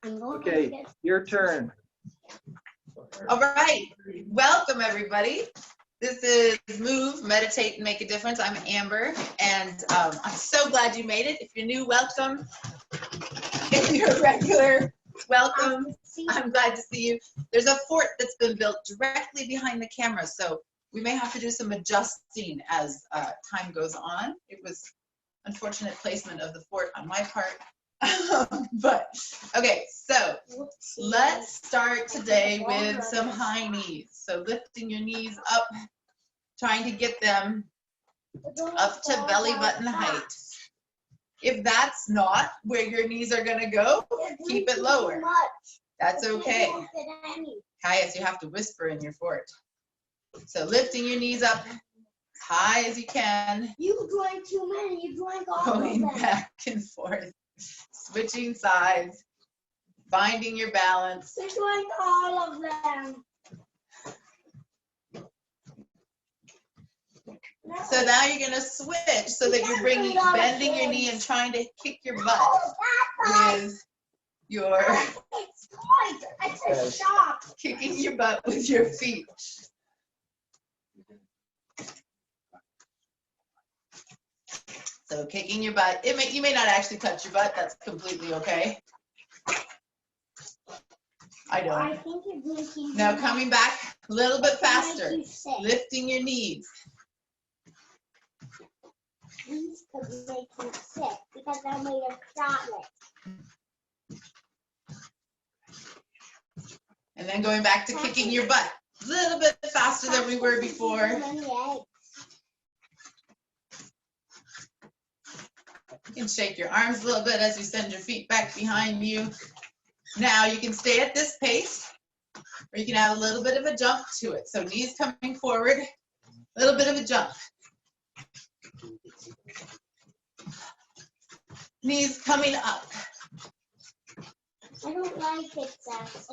Okay, your turn. All right, welcome everybody. This is Move, Meditate, and Make a Difference. I'm Amber, and I'm so glad you made it. If you're new, welcome. If you're regular, welcome. I'm glad to see you. There's a fort that's been built directly behind the camera, so we may have to do some adjusting as time goes on. It was unfortunate placement of the fort on my part. But okay, so let's start today with some high knees. So lifting your knees up, trying to get them up to belly button height. If that's not where your knees are going to go, keep it lower. That's okay. Caius, you have to whisper in your fort. So lifting your knees up as high as you can. You drank too many. You drank all Going of them. back and forth. Switching sides, finding your balance. You drank all of them. So now you're going to switch so that you're bending your knee and trying to kick your butt with your, It's right. It's a shock. kicking your butt with your feet. So kicking your butt, you may not actually touch your butt, that's completely okay. I I don't. think you're drinking. Now coming back a little bit faster, lifting your knees. These could make you sick because they're made of chocolate. And then going back to kicking your butt. A little bit faster than we were before. You can shake your arms a little bit as you send your feet back behind you. Now you can stay at this pace, or you can add a little bit of a jump to it. So knees coming forward, a little bit of a jump. Knees coming up. I don't like it, Sass.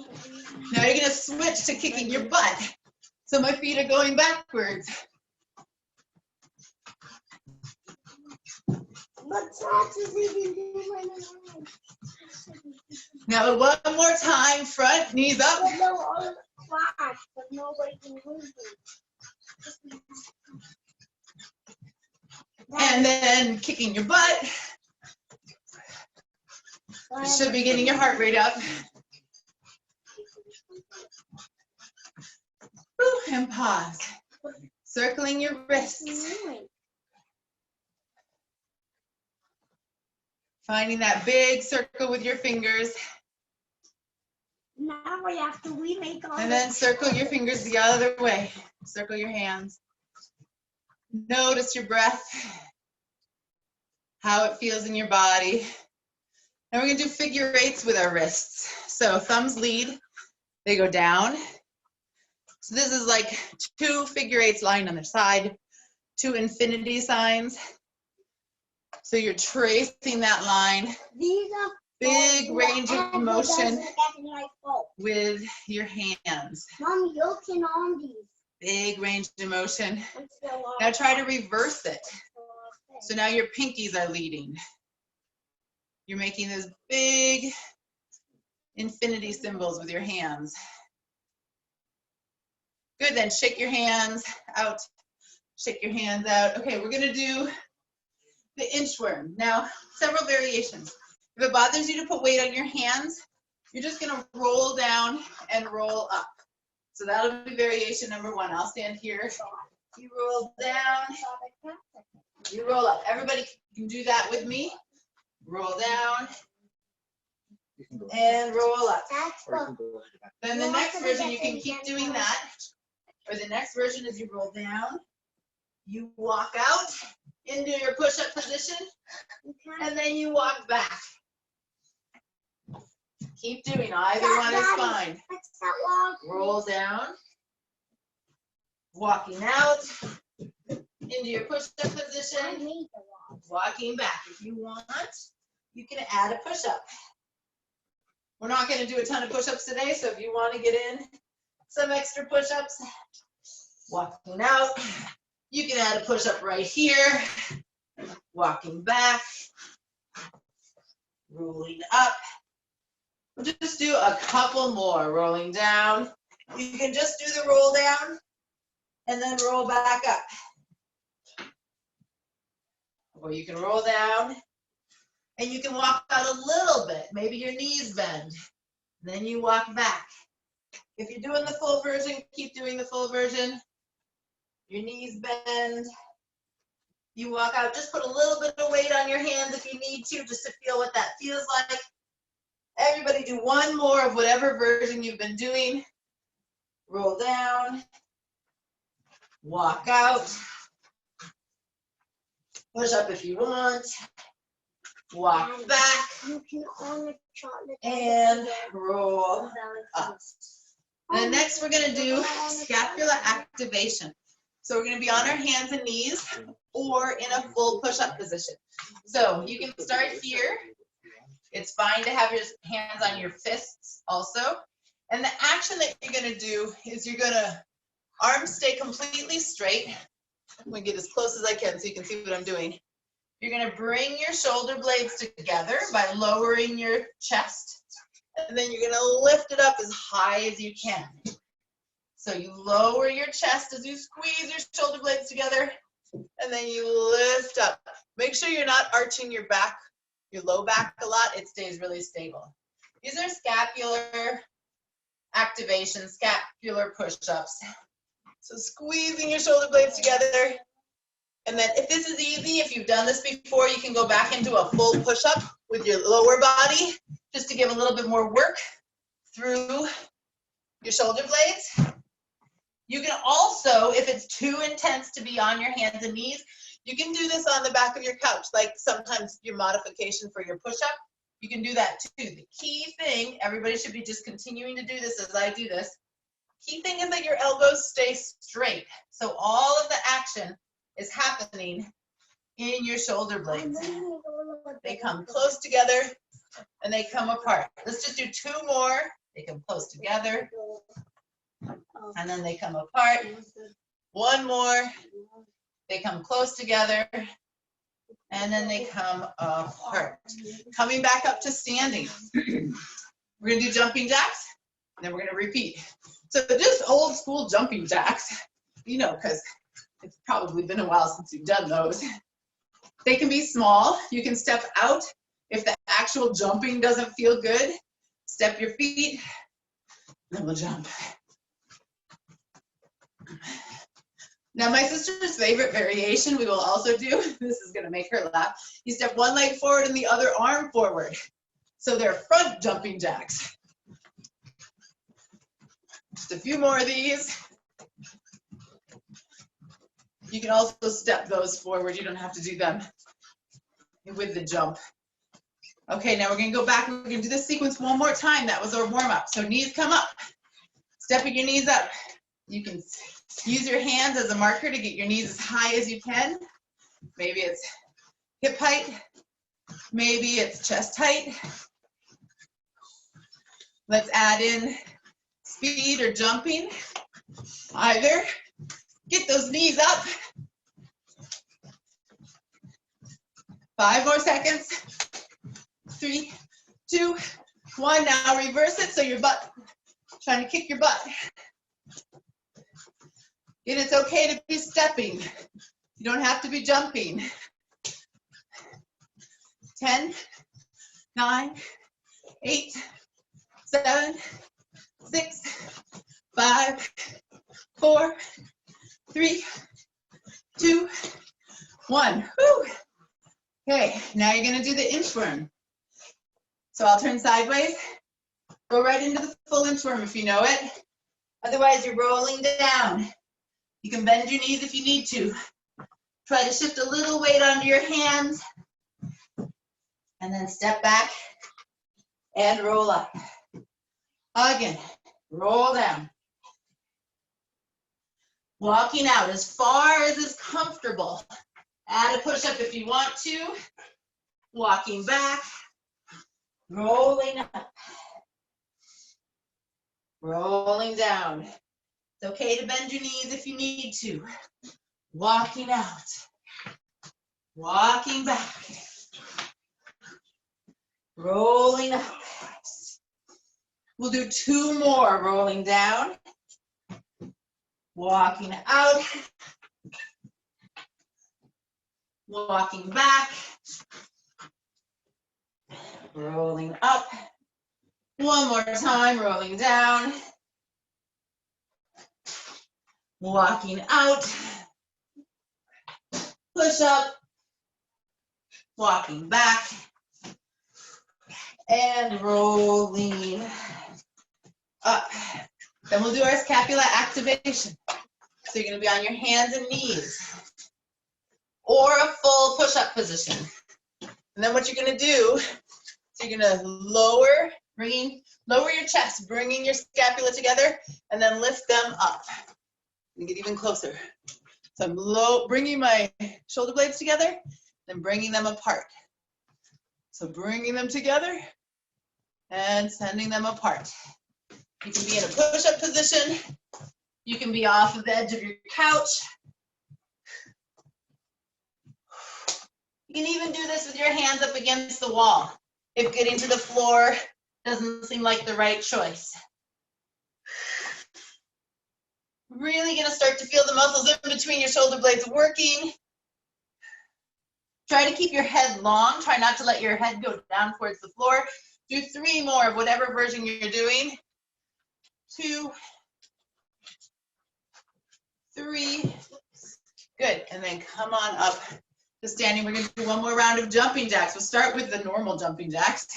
Now you're gonna switch to kicking your butt. So my feet are going backwards. But Sass is even doing my nose. Now one more time, front, knees up. But no, all flash, but nobody can move it. And then kicking your butt. You should be getting your heart rate up. Whew, and pause. Circling your wrists. Finding that big circle with your fingers. Now we have to remake all And then circle your fingers the other way. Circle your hands. Notice your breath. How it feels in your body. Now we're going to do figure eights with our wrists. So thumbs lead. They go down. So this is like two figure eights lying on their side. Two infinity signs. So you're tracing that line. These are Big range of motion with your hands. Mom, you can on these. Big range of motion. Now try to reverse it. So now your pinkies are leading. You're making those big infinity symbols with your hands. Good, then shake your hands out. Shake your hands out. Okay, we're gonna do the inchworm. Now, several variations. If it bothers you to put weight on your hands, you're just gonna roll down and roll up. So that'll be variation number one. I'll stand here. You roll down, you roll up. Everybody can do that with me. Roll down and roll up. Then the next version, you can keep doing that. Or the next version is you roll down, you walk out into your push-up position, and then you walk back. Keep doing either one is fine. Roll down, walking out into your push-up position, walking back. If you want, you can add a push-up. We're not going to do a ton of push-ups today, so if you want to get in some extra push-ups, walking out, you can add a push-up right here, walking back, rolling up, We'll just do a couple more. Rolling down. You can just do the roll down and then roll back up. Or you can roll down and you can walk out a little bit. Maybe your knees bend. Then you walk back. If you're doing the full version, keep doing the full version. Your knees bend. You walk out. Just put a little bit of weight on your hands if you need to, just to feel what that feels like. Everybody do one more of whatever version you've been doing. Roll down. Walk out. Push up if you want. Walk back. You can only chocolate And roll up. And next we're going to do scapular activation. So we're going to be on our hands and knees or in a full push-up position. So you can start here. It's fine to have your hands on your fists also. And the action that you're going to do is you're going to arms stay completely straight. I'm going to get as close as I can so you can see what I'm doing. You're going to bring your shoulder blades together by lowering your chest. And then you're going to lift it up as high as you can. So you lower your chest as you squeeze your shoulder blades together. And then you lift up. Make sure you're not arching your back, your low back a lot. It stays really stable. These are scapular activation, scapular push-ups. So squeezing your shoulder blades together. And then if this is easy, if you've done this before, you can go back into a full push-up with your lower body, just to give a little bit more work through your shoulder blades. You can also, if it's too intense to be on your hands and knees, you can do this on the back of your couch, like sometimes your modification for your push-up. You can do that too. The key thing, everybody should be just continuing to do this as I do this. Key thing is that your elbows stay straight. So all of the action is happening in your shoulder blades. They come close together and they come apart. Let's just do two more. They come close together and then they come apart. One more. They come close together and then they come apart. Coming back up to standing. We're going to do jumping jacks and then we're going to repeat. So just old school jumping jacks, you know, because it's probably been a while since you've done those. They can be small. You can step out. If the actual jumping doesn't feel good, step your feet, then we'll jump. Now my sister's favorite variation we will also do, this is gonna make her laugh, you step one leg forward and the other arm forward. So they're front jumping jacks. Just a few more of these. You can also step those forward. You don't have to do them with the jump. Okay, now we're gonna go back. We're gonna do this sequence one more time. That was our warm up. So knees come up. Stepping your knees up. You can use your hands as a marker to get your knees as high as you can. Maybe it's hip height. Maybe it's chest height. Let's add in speed or jumping. Either. Get those knees up. 5 more seconds. 3, 2, 1. Now reverse it so your butt, trying to kick your butt. And it's okay to be stepping. You don't have to be jumping. 10, 9, 8, 7, 6, 5, 4, 3, 2, 1. Whew. Okay, now you're gonna do the inchworm. So I'll turn sideways. Go right into the full inchworm if you know it. Otherwise, you're rolling down. You can bend your knees if you need to. Try to shift a little weight onto your hands. And then step back and roll up. Again, roll down. Walking out as far as is comfortable. Add a push-up if you want to. Walking back. Rolling up. Rolling down. It's okay to bend your knees if you need to. Walking out. Walking back. Rolling up. We'll do 2 more, rolling down, walking out, walking back, rolling up. One more time, rolling down, walking out, push up, walking back, and rolling up. Then we'll do our scapula activation. So you're gonna be on your hands and knees, or a full push-up position. And then what you're gonna do, so you're gonna lower your chest, bringing your scapula together, and then lift them up. And get even closer. So I'm bringing my shoulder blades together, then bringing them apart. So bringing them together and sending them apart. You can be in a push-up position. You can be off of the edge of your couch. You can even do this with your hands up against the wall if getting to the floor doesn't seem like the right choice. Really gonna start to feel the muscles in between your shoulder blades working. Try to keep your head long. Try not to let your head go down towards the floor. Do 3 more of whatever version you're doing. 2, 3. Good, and then come on up to standing. We're gonna do 1 more round of jumping jacks. We'll start with the normal jumping jacks.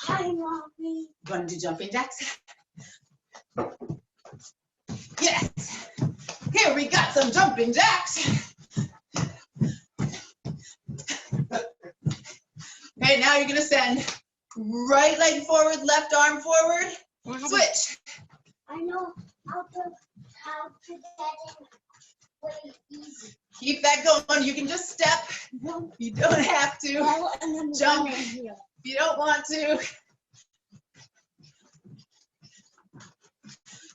Hi, Mommy. You wanna do jumping jacks? Yes. Here we got some jumping jacks. Okay, now you're gonna send right leg forward, left arm forward. Switch. I know how to get in way easy. Keep that going. You can just step. You don't have to. Well, and then Jump. down here. If you don't want to.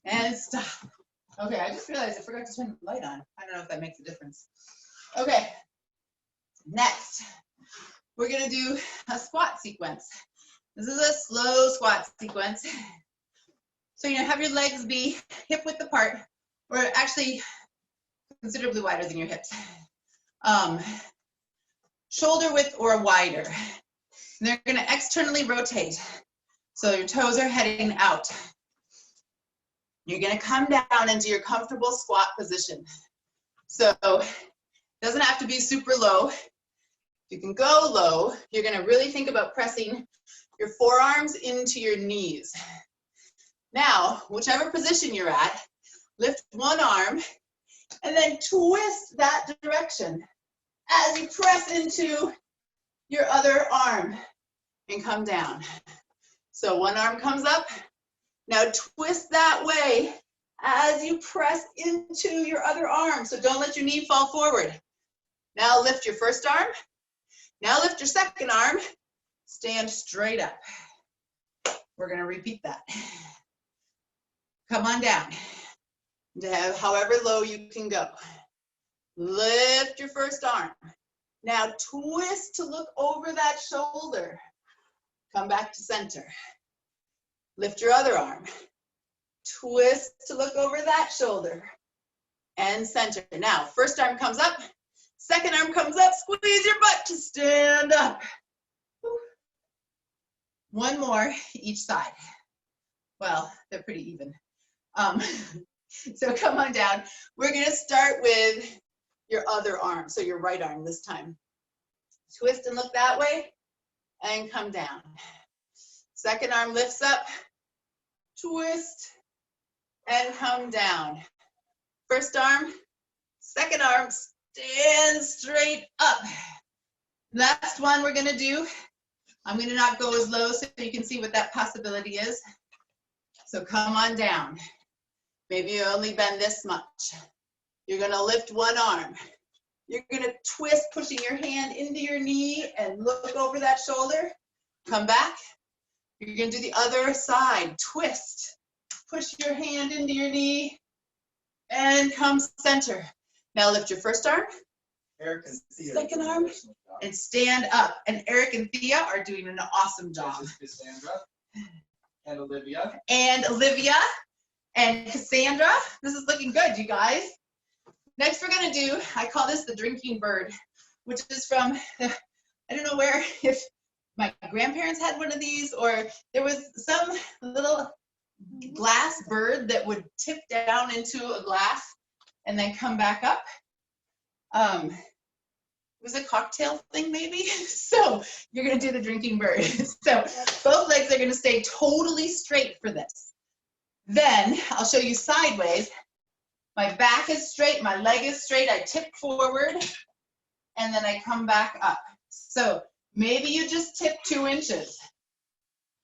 And stop. Okay, I just realized I forgot to turn the light on. I don't know if that makes a difference. Okay, next, we're gonna do a squat sequence. This is a slow squat sequence. So you have your legs be hip width apart, or actually considerably wider than your hips. Shoulder width or wider. And they're gonna externally rotate. So your toes are heading out. You're gonna come down into your comfortable squat position. So it doesn't have to be super low. You can go low. You're gonna really think about pressing your forearms into your knees. Now, whichever position you're at, lift one arm and then twist that direction as you press into your other arm and come down. So one arm comes up. Now twist that way as you press into your other arm. So don't let your knee fall forward. Now lift your first arm. Now lift your second arm. Stand straight up. We're gonna repeat that. Come on down. However low you can go. Lift your first arm. Now twist to look over that shoulder. Come back to center. Lift your other arm. Twist to look over that shoulder. And center. Now, first arm comes up. Second arm comes up. Squeeze your butt to stand up. One more each side. Well, they're pretty even. So come on down. We're gonna start with your other arm, so your right arm this time. Twist and look that way, and come down. Second arm lifts up, twist, and come down. First arm, second arm, stand straight up. Last one we're gonna do. I'm gonna not go as low so you can see what that possibility is. So come on down. Maybe you only bend this much. You're gonna lift one arm. You're gonna twist, pushing your hand into your knee and look over that shoulder. Come back. You're gonna do the other side. Twist. Push your hand into your knee and come center. Now lift your first arm. Eric and Thea. Second arm. And stand up. And Eric and Thea are doing an awesome job. Cassandra. And Olivia. And Olivia and Cassandra. This is looking good, you guys. Next we're gonna do, I call this the drinking bird, which is from, I don't know where, if my grandparents had one of these or there was some little glass bird that would tip down into a glass and then come back up. It was a cocktail thing maybe. So you're gonna do the drinking bird. So both legs are gonna stay totally straight for this. Then I'll show you sideways. My back is straight, my leg is straight, I tip forward, and then I come back up. So maybe you just tip 2 inches.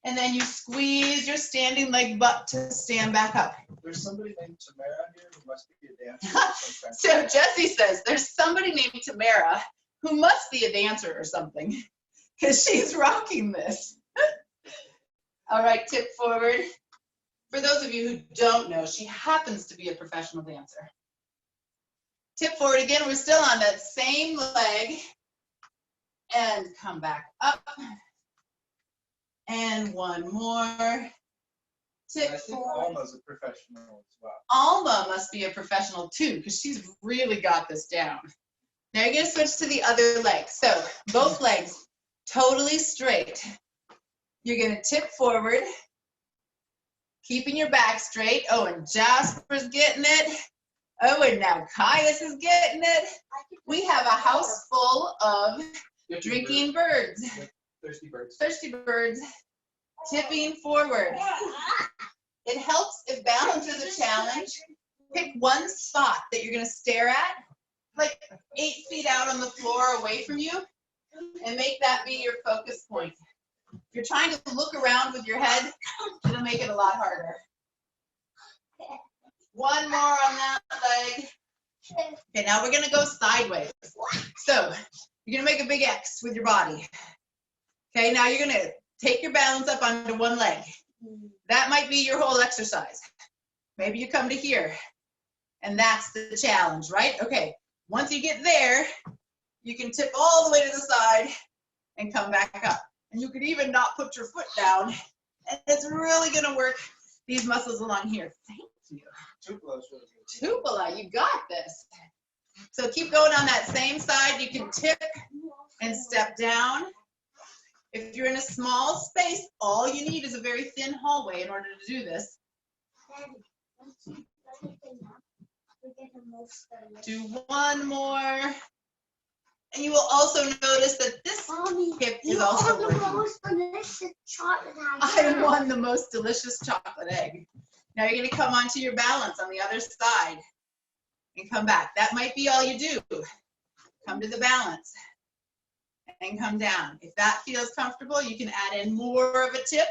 And then you squeeze your standing leg butt to stand back up. There's somebody named Tamara here who must be a dancer. So Jesse says, there's somebody named Tamara who must be a dancer or something, because she's rocking this. All right, tip forward. For those of you who don't know, she happens to be a professional dancer. Tip forward again, we're still on that same leg. And come back up. And one more. Tip I think forward. Alma's a professional as well. Alma must be a professional too, because she's really got this down. Now you're gonna switch to the other leg. So both legs totally straight. You're gonna tip forward, keeping your back straight. Oh, and Jasper's getting it. Oh, and now Caius is getting it. We have a house full of drinking birds. Thirsty birds. Thirsty birds, tipping forward. It helps if balance is a challenge. Pick one spot that you're gonna stare at, like 8 feet out on the floor away from you, and make that be your focus point. If you're trying to look around with your head, it'll make it a lot harder. One more on that leg. Okay, now we're gonna go sideways. So you're gonna make a big X with your body. Okay, now you're gonna take your balance up onto one leg. That might be your whole exercise. Maybe you come to here, and that's the challenge, right? Okay, once you get there, you can tip all the way to the side and come back up. And you could even not put your foot down, and it's really gonna work these muscles along here. Thank you. Tupela's really good. Tupela, you got this. So keep going on that same side. You can tip and step down. If you're in a small space, all you need is a very thin hallway in order to do this. Do one more. And you will also notice that this hip is also working. I won the most delicious chocolate egg. Now you're going to come onto your balance on the other side and come back. That might be all you do. Come to the balance and come down. If that feels comfortable, you can add in more of a tip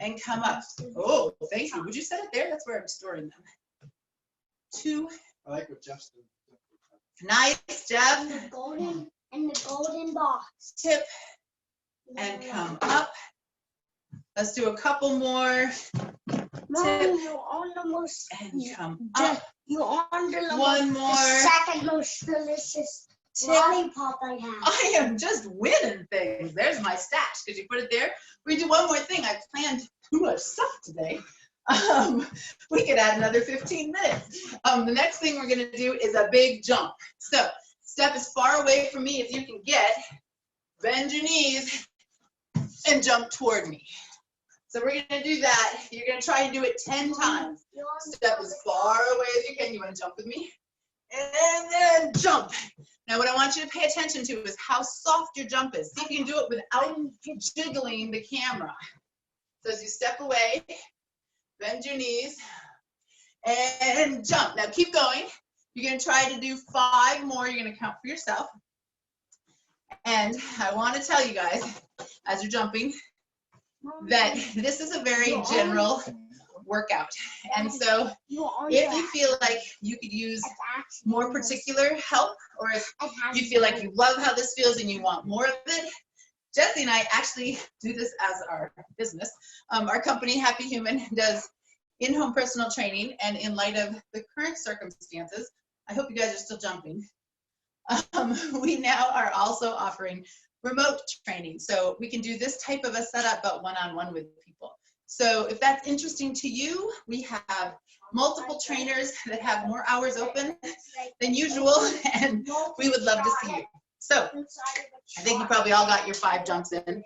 and come up. Oh, thank you. Would you set it there? That's where I'm storing them. 2. I like what Jeff's doing. Nice, Jeff. The golden box. Tip and come up. Let's do a couple more. No, Tip you're on the most. and come up. You're on the One more. The second most delicious lollipop I have. I am just winning things. There's my stash. Could you put it there? We do one more thing. I planned too much stuff today. We could add another 15 minutes. The next thing we're going to do is a big jump. So step as far away from me as you can get. Bend your knees and jump toward me. So we're going to do that. You're going to try and do it 10 times. Step as far away as you can. You want to jump with me? And then jump. Now what I want you to pay attention to is how soft your jump is. See if you can do it without jiggling the camera. So as you step away, bend your knees and jump. Now keep going. You're going to try to do 5 more. You're going to count for yourself. And I want to tell you guys, as you're jumping, that this is a very general workout. And so if you feel like you could use more particular help, or if you feel like you love how this feels and you want more of it, Jesse and I actually do this as our business. Our company, Happy Human, does in-home personal training, and in light of the current circumstances, I hope you guys are still jumping. We now are also offering remote training. So we can do this type of a setup, but one-on-one with people. So if that's interesting to you, we have multiple trainers that have more hours open than usual, and we would love to see you. So I think you probably all got your 5 jumps in.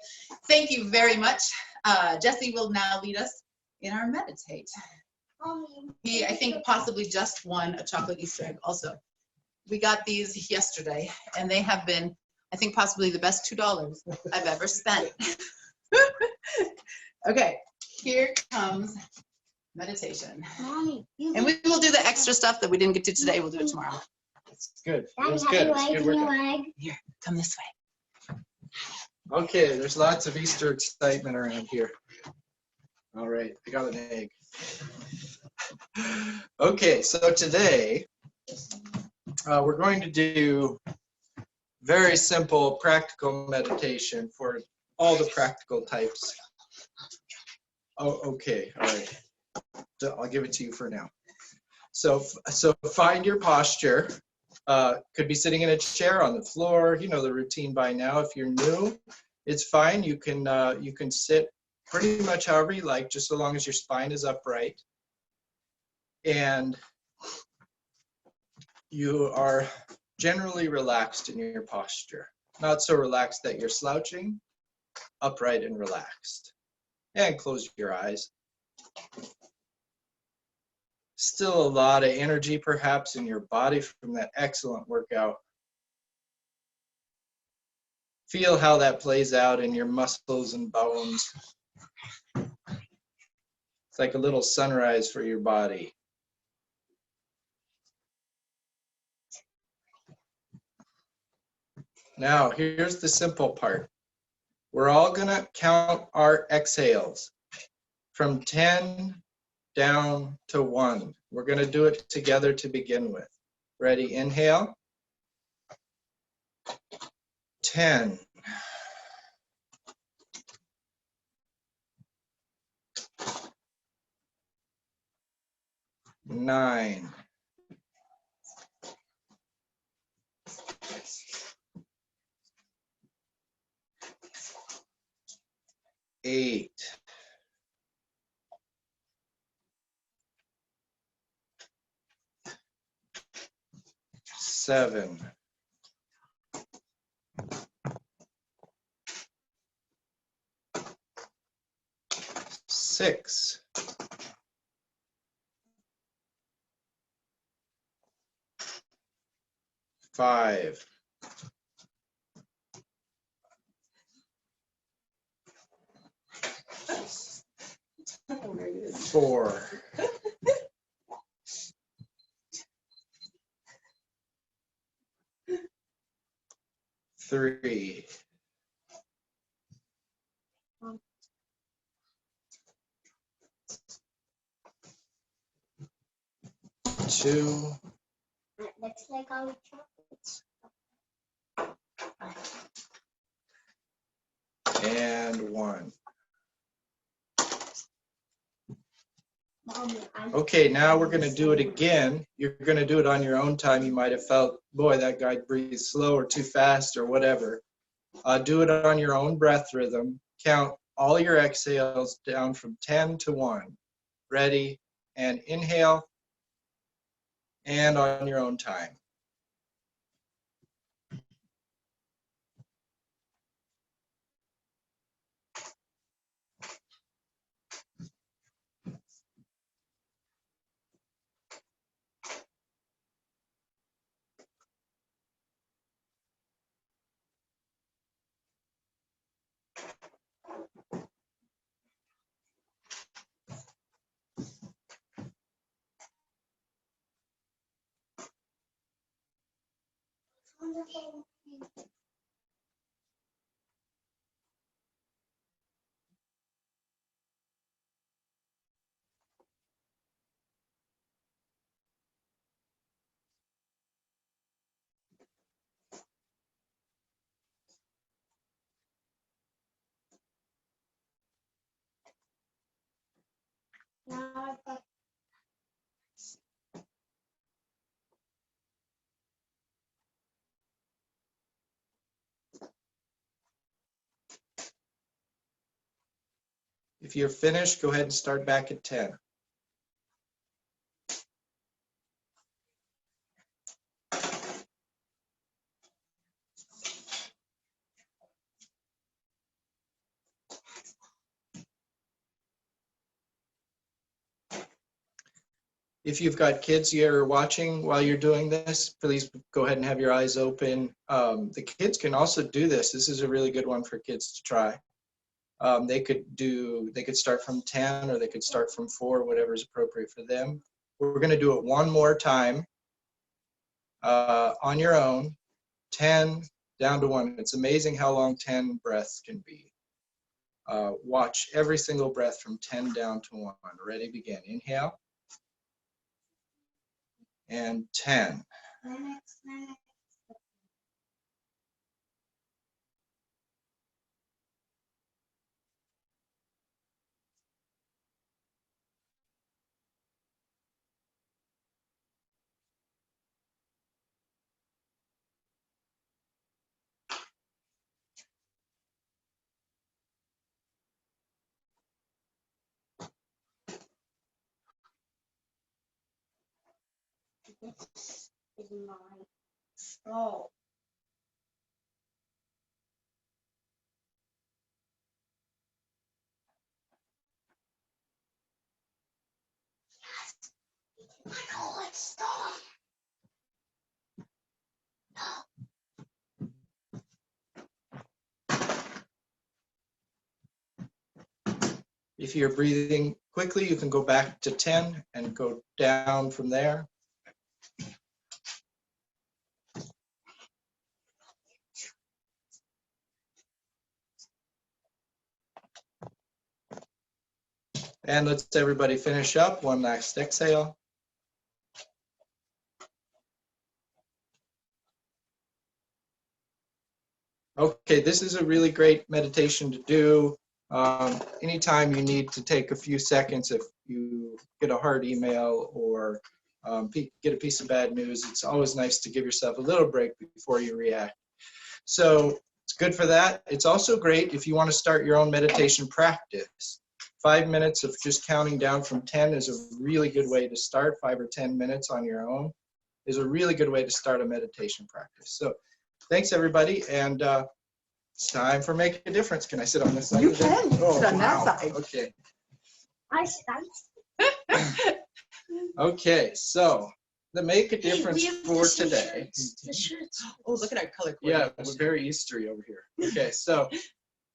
Thank you very much. Jesse will now lead us in our meditate. He, I think, possibly just won a chocolate Easter egg also. We got these yesterday, and they have been, I think, possibly the best $2 I've ever spent. Okay, here comes meditation. Mommy, you And we will do the extra stuff that we didn't get to today. We'll do it tomorrow. It's good. It Daddy, was have good. your It's leg good in your workout. leg. Here, come this way. Okay, there's lots of Easter excitement around here. All right, I got an egg. Okay, so today we're going to do very simple practical meditation for all the practical types. Oh, okay, all right. So I'll give it to you for now. So find your posture. Could be sitting in a chair, on the floor. You know the routine by now. If you're new, it's fine. You can sit pretty much however you like, just so long as your spine is upright. And you are generally relaxed in your posture. Not so relaxed that you're slouching, upright and relaxed. And close your eyes. Still a lot of energy perhaps in your body from that excellent workout. Feel how that plays out in your muscles and bones. It's like a little sunrise for your body. Now, here's the simple part. We're all gonna count our exhales from 10 down to 1. We're gonna do it together to begin with. Ready? Inhale. 10. 9. 8. 7. 6. 5. 4. 3. 2. It looks like all the chocolates. And 1. Mommy, I'm Okay, now we're gonna do it again. You're gonna do it on your own time. You might have felt, boy, that guy breathes slow or too fast or whatever. Do it on your own breath rhythm. Count all your exhales down from 10 to 1. Ready? And inhale. And on your own time. wonderful. Now I've got If you're finished, go ahead and start back at 10. If you've got kids you're watching while you're doing this, please go ahead and have your eyes open. The kids can also do this. This is a really good one for kids to try. They could start from 10 or they could start from 4, whatever is appropriate for them. We're going to do it one more time on your own, 10 down to 1. It's amazing how long 10 breaths can be. Watch every single breath from 10 down to 1. Ready, begin. Inhale. And 10. This is my skull. I know it's stuff. If you're breathing quickly, you can go back to 10 and go down from there. And let's everybody finish up. One last exhale. Okay, this is a really great meditation to do. Anytime you need to take a few seconds, if you get a hard email or get a piece of bad news, it's always nice to give yourself a little break before you react. So it's good for that. It's also great if you want to start your own meditation practice. 5 minutes of just counting down from 10 is a really good way to start. 5 or 10 minutes on your own is a really good way to start a meditation practice. So thanks, everybody, and it's time for Make a Difference. Can I sit on this side? You today? can. You can sit on that side. Okay. I stand. Okay, so the Make a Difference We have for the today. shirts, the shirts. Oh, look at our color Yeah, coordination. we're very Eastery over here. Okay, so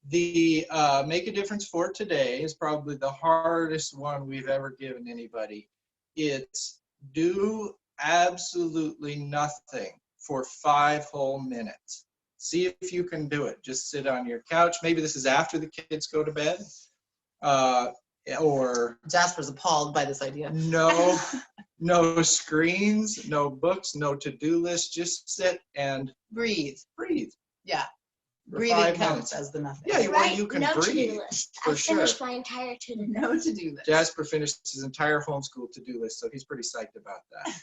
the Make a Difference for today is probably the hardest one we've ever given anybody. It's do absolutely nothing for 5 whole minutes. See if you can do it. Just sit on your couch. Maybe this is after the kids go to bed. Or Jasper's appalled by this idea. no screens, no books, no to-do list. Just sit and Breathe. breathe. Yeah. For Breathing 5 counts minutes. as the nothing. Yeah, well, you can no breathe. to-do list. for I finished sure. my entire to-do list. No to-do list. Jasper finished his entire homeschool to-do list, so he's pretty psyched about that.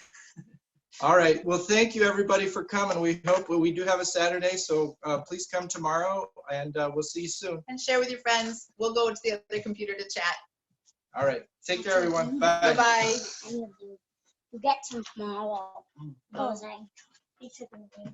All right. Well, thank you, everybody, for coming. We hope we do have a Saturday, so please come tomorrow, and we'll see you soon. And share with your friends. We'll go to the other computer to chat. All right. Take care, everyone. Bye. Bye-bye. I need to get some tomorrow. Closing. It's a good day.